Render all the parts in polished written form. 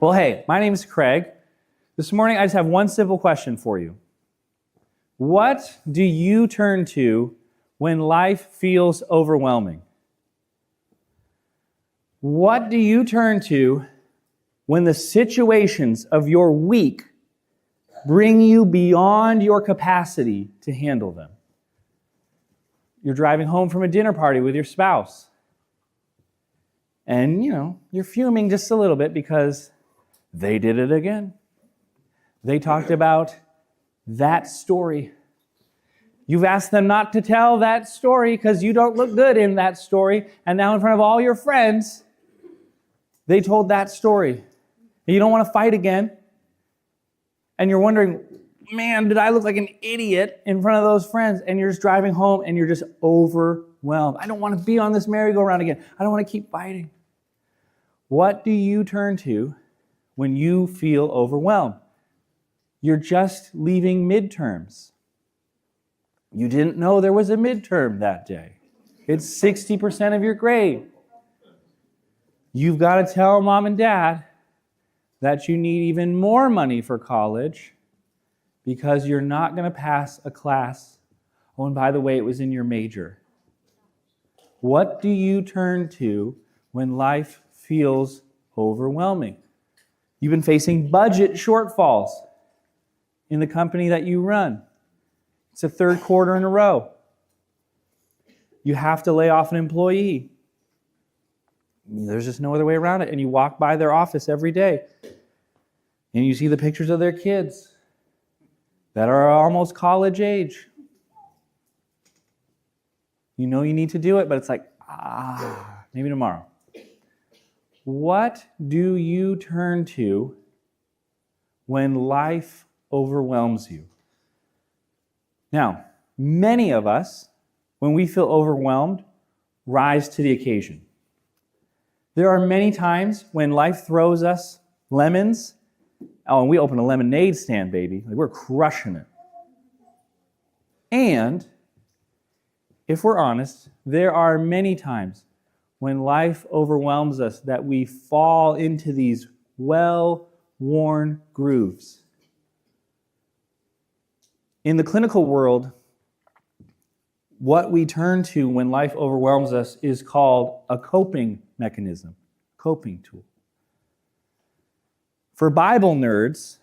Well, hey, my name is Craig. This morning, I just have one simple question for you. What do you turn to when life feels overwhelming? What do you turn to when the situations of your week bring you beyond your capacity to handle them? You're driving home from a dinner party with your spouse, and you're fuming just a little bit because they did it again. They talked about that story. You've asked them not to tell that story because you don't look good in that story, and now in front of all your friends, they told that story. And you don't want to fight again, and you're wondering, man, did I look like an idiot in front of those friends? And you're just driving home, and you're just overwhelmed. I don't want to be on this merry-go-round again. I don't want to keep fighting. What do you turn to when you feel overwhelmed? You're just leaving midterms. You didn't know there was a midterm that day. It's 60% of your grade. You've got to tell mom and dad that you need even more money for college because you're not going to pass a class. Oh, and by the way, it was in your major. What do you turn to when life feels overwhelming? You've been facing budget shortfalls in the company that you run. It's the third quarter in a row. You have to lay off an employee. There's just no other way around it. And you walk by their office every day, and you see the pictures of their kids that are almost college age. You know you need to do it, but it's like, maybe tomorrow. What do you turn to when life overwhelms you? Now, many of us, when we feel overwhelmed, rise to the occasion. There are many times when life throws us lemons. Oh, and we open a lemonade stand, baby. Like, we're crushing it. And if we're honest, there are many times when life overwhelms us that we fall into these well-worn grooves. In the clinical world, what we turn to when life overwhelms us is called a coping mechanism, coping tool. For Bible nerds,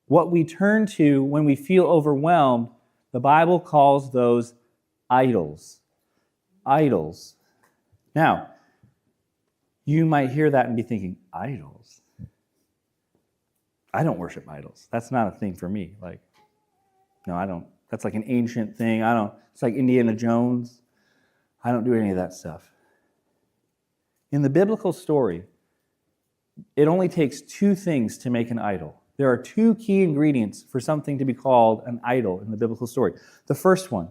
what we turn to when we feel overwhelmed, the Bible calls those idols. Idols. Now, you might hear that and be thinking, idols? I don't worship idols. That's not a thing for me. No, I don't. That's like an ancient thing. It's like Indiana Jones. I don't do any of that stuff. In the biblical story, it only takes two things to make an idol. There are two key ingredients for something to be called an idol in the biblical story. The first one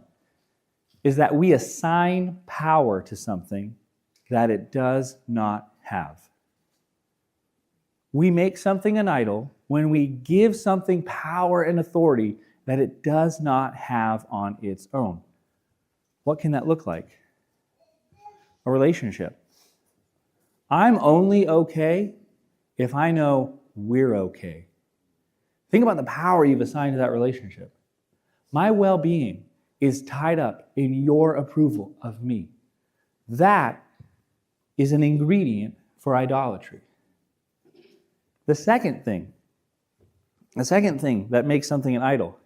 is that we assign power to something that it does not have. We make something an idol when we give something power and authority that it does not have on its own. What can that look like? A relationship. I'm only okay if I know we're okay. Think about the power you've assigned to that relationship. My well-being is tied up in your approval of me. That is an ingredient for idolatry. The second thing that makes something an idol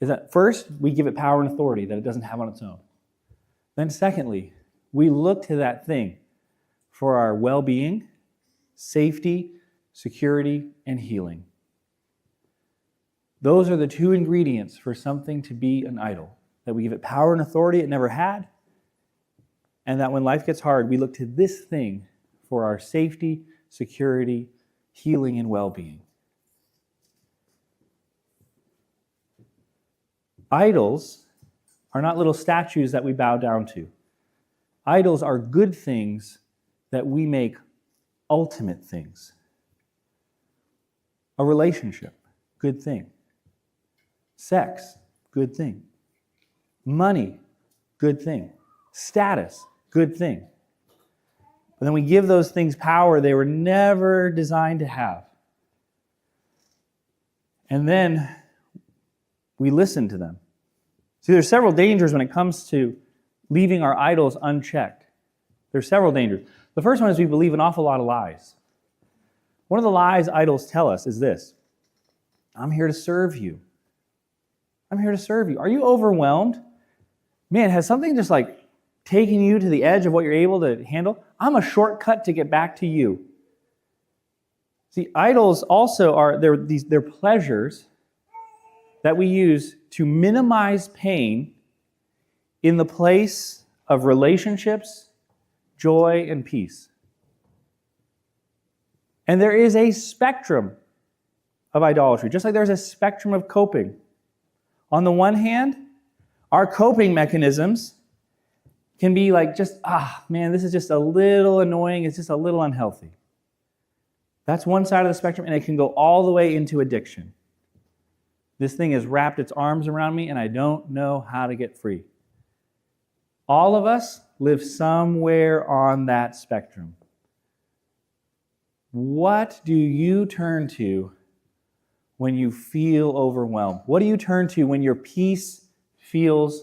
is that first, we give it power and authority that it doesn't have on its own. Then secondly, we look to that thing for our well-being, safety, security, and healing. Those are the two ingredients for something to be an idol. That we give it power and authority it never had, and that when life gets hard, we look to this thing for our safety, security, healing, and well-being. Idols are not little statues that we bow down to. Idols are good things that we make ultimate things. A relationship, good thing. Sex, good thing. Money, good thing. Status, good thing. But then we give those things power they were never designed to have. And then we listen to them. See, there's several dangers when it comes to leaving our idols unchecked. There's several dangers. The first one is we believe an awful lot of lies. One of the lies idols tell us is this: I'm here to serve you. I'm here to serve you. Are you overwhelmed? Man, has something just like taken you to the edge of what you're able to handle? I'm a shortcut to get back to you. See, idols also are they're pleasures that we use to minimize pain in the place of relationships, joy, and peace. And there is a spectrum of idolatry, just like there's a spectrum of coping. On the one hand, our coping mechanisms can be like just, man, this is just a little annoying, it's just a little unhealthy. That's one side of the spectrum, and it can go all the way into addiction. This thing has wrapped its arms around me, and I don't know how to get free. All of us live somewhere on that spectrum. What do you turn to when you feel overwhelmed? What do you turn to when your peace feels